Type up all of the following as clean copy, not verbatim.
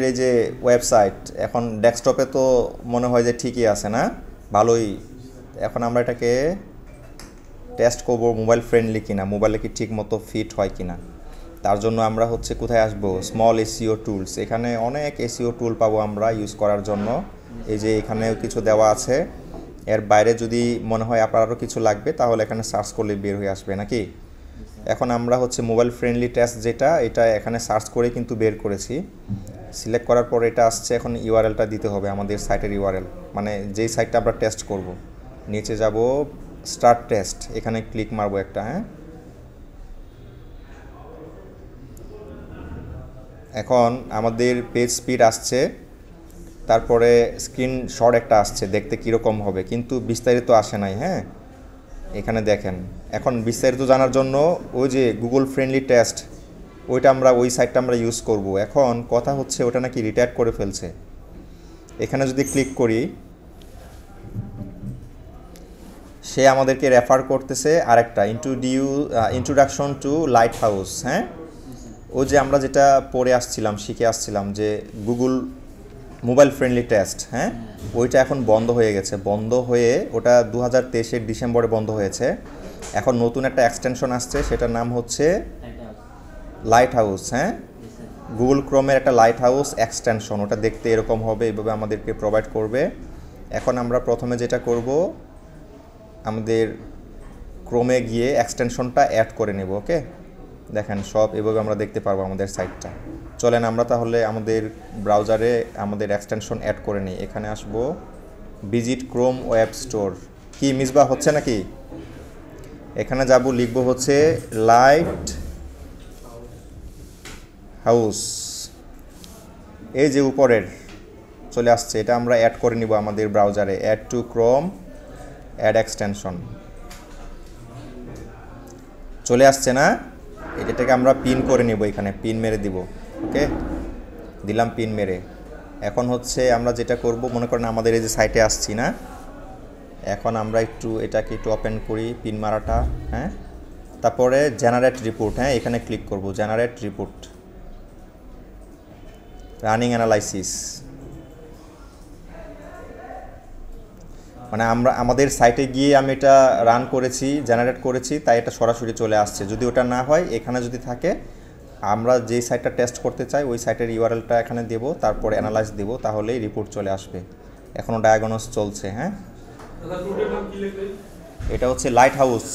এই যে ওয়েবসাইট এখন ডেস্কটপে তো মনে হয় যে ঠিকই আছে না, ভালোই। এখন আমরা এটাকে টেস্ট করব মোবাইল ফ্রেন্ডলি কিনা, মোবাইলে কি ঠিক মতো ফিট হয় কিনা। তার জন্য আমরা কোথায় আসব, স্মল এসইও টুলস। এখানে অনেক এসইও টুল পাবো আমরা ইউজ করার জন্য। এই যে এখানেও কিছু দেওয়া আছে, এর বাইরে যদি মনে হয় আপনার আরও কিছু লাগবে তাহলে এখানে সার্চ করলে বের হয়ে আসবে নাকি। এখন আমরা মোবাইল ফ্রেন্ডলি টেস্ট যেটা, এটা এখানে সার্চ করে কিন্তু বের করেছি। সিলেক্ট করার পর এটা আসছে, এখন ইউআরএলটা দিতে হবে, আমাদের সাইটের ইউআরএল, মানে যেই সাইটটা আমরা টেস্ট করব। নিচে যাব, স্টার্ট টেস্ট, এখানে ক্লিক মারবো একটা। এখন আমাদের পেজ স্পিড আসছে, তারপরে স্ক্রিনশট একটা আসছে, দেখতে কীরকম হবে, কিন্তু বিস্তারিত আসে নাই। এখানে দেখেন, এখন বিস্তারিত জানার জন্য ওই যে গুগল ফ্রেন্ডলি টেস্ট, ওই সাইটটা আমরা ইউজ করব। এখন কথা হচ্ছে ওটা নাকি রিটায়ার করে ফেলছে। এখানে যদি ক্লিক করি, সে আমাদেরকে রেফার করতেছে আরেকটা ইন্ট্রোডাকশন টু লাইট হাউস। ওই যে আমরা যেটা পড়ে আসছিলাম, শিখে আসছিলাম যে গুগল মোবাইল ফ্রেন্ডলি টেস্ট, ওইটা এখন বন্ধ হয়ে গেছে। বন্ধ হয়ে ওটা 2023-এর ডিসেম্বরে বন্ধ হয়েছে। এখন নতুন একটা এক্সটেনশন আসছে, সেটার নাম হচ্ছে লাইট হাউস। গুগল ক্রোমের একটা লাইট হাউস এক্সটেনশন, ওটা দেখতে এরকম হবে, এইভাবে আমাদেরকে প্রোভাইড করবে। এখন আমরা প্রথমে যেটা করব, আমাদের ক্রোমে গিয়ে এক্সটেনশনটা অ্যাড করে নেব। ওকে, দেখেন সব এভাবে আমরা দেখতে পারবো আমাদের সাইটটা। চলেন আমরা তাহলে আমাদের ব্রাউজারে আমাদের এক্সটেনশন অ্যাড করে নিই। এখানে আসব, ভিজিট ক্রোম ওয়েব স্টোর। কি মিসবা হচ্ছে নাকি? এখানে যাব, লিখবো লাইট হাউস। এই যে উপরের চলে আসছে, এটা আমরা অ্যাড করে নিব আমাদের ব্রাউজারে। Add to Chrome, add extension, চলে আসছে না? এটাকে আমরা পিন করে নিব, এখানে পিন মেরে দিব। ওকে, দিলাম পিন মেরে। এখন আমরা যেটা করব, মনে করেন আমাদের এই যে সাইটে আসছি না, এখন আমরা এটাকে একটু ওপেন করি, পিন মারাটা। তারপরে জেনারেট রিপোর্ট, এখানে ক্লিক করব, জেনারেট রিপোর্ট, রানিং অ্যানালাইসিস। মানে আমাদের সাইটে গিয়ে আমি এটা রান করেছি, জেনারেট করেছি, তাই এটা সরাসরি চলে আসছে। যদি ওটা না হয়, এখানে যদি থাকে, আমরা যেই সাইটটা টেস্ট করতে চাই ওই সাইটের ইউআরএলটা এখানে দেব, তারপরে অ্যানালাইজ দেব, তাহলেই রিপোর্ট চলে আসবে। এখনও ডায়াগনোস চলছে। এটা লাইট হাউস।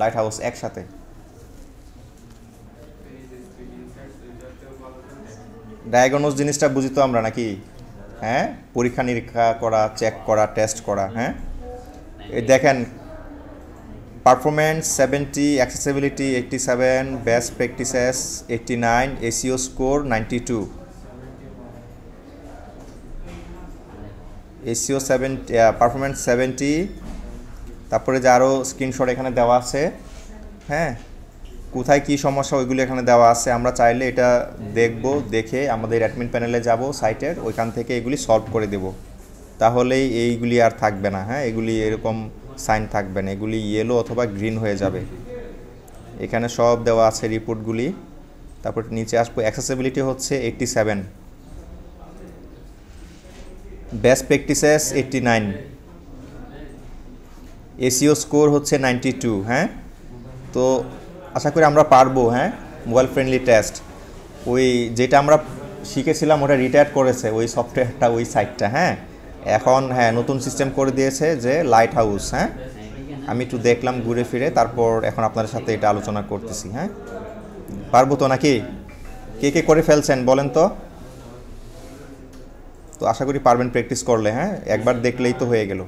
লাইট হাউস একসাথে। ডায়াগনোস জিনিসটা বুঝি তো আমরা নাকি? পরীক্ষা নিরীক্ষা করা, চেক করা, টেস্ট করা। এই দেখেন, performance 70, accessibility 87, best practices 89, SEO score 92, SEO 70, performance 70। তারপরে যে আরও স্ক্রিনশট এখানে দেওয়া আছে। কোথায় কি সমস্যা ওইগুলো এখানে দেওয়া আছে। আমরা চাইলে এটা দেখব, দেখে আমাদের অ্যাডমিন প্যানেলে যাব সাইটের, ওইখান থেকে এগুলি সলভ করে দেব। তাহলেই এইগুলি আর থাকবে না। এগুলি এরকম সাইন থাকবে না, এগুলি ইয়েলো অথবা গ্রিন হয়ে যাবে। এখানে সব দেওয়া আছে রিপোর্টগুলি। তারপর নিচে আসবো, accessibility 87, best practices 89, SEO score 92। তো আশা করি আমরা পারবো। মোবাইল ফ্রেন্ডলি টেস্ট, ওই যেটা আমরা শিখেছিলাম ওটা রিটায়ার করেছে ওই সফটওয়্যারটা, ওই সাইটটা। এখন নতুন সিস্টেম করে দিয়েছে যে লাইট হাউস। আমি একটু দেখলাম ঘুরে ফিরে, তারপর এখন আপনাদের সাথে এটা আলোচনা করতেছি। পারবো তো নাকি? কে কে করে ফেলছেন বলেন তো? তো আশা করি পারবেন প্র্যাকটিস করলে। একবার দেখলেই তো হয়ে গেল।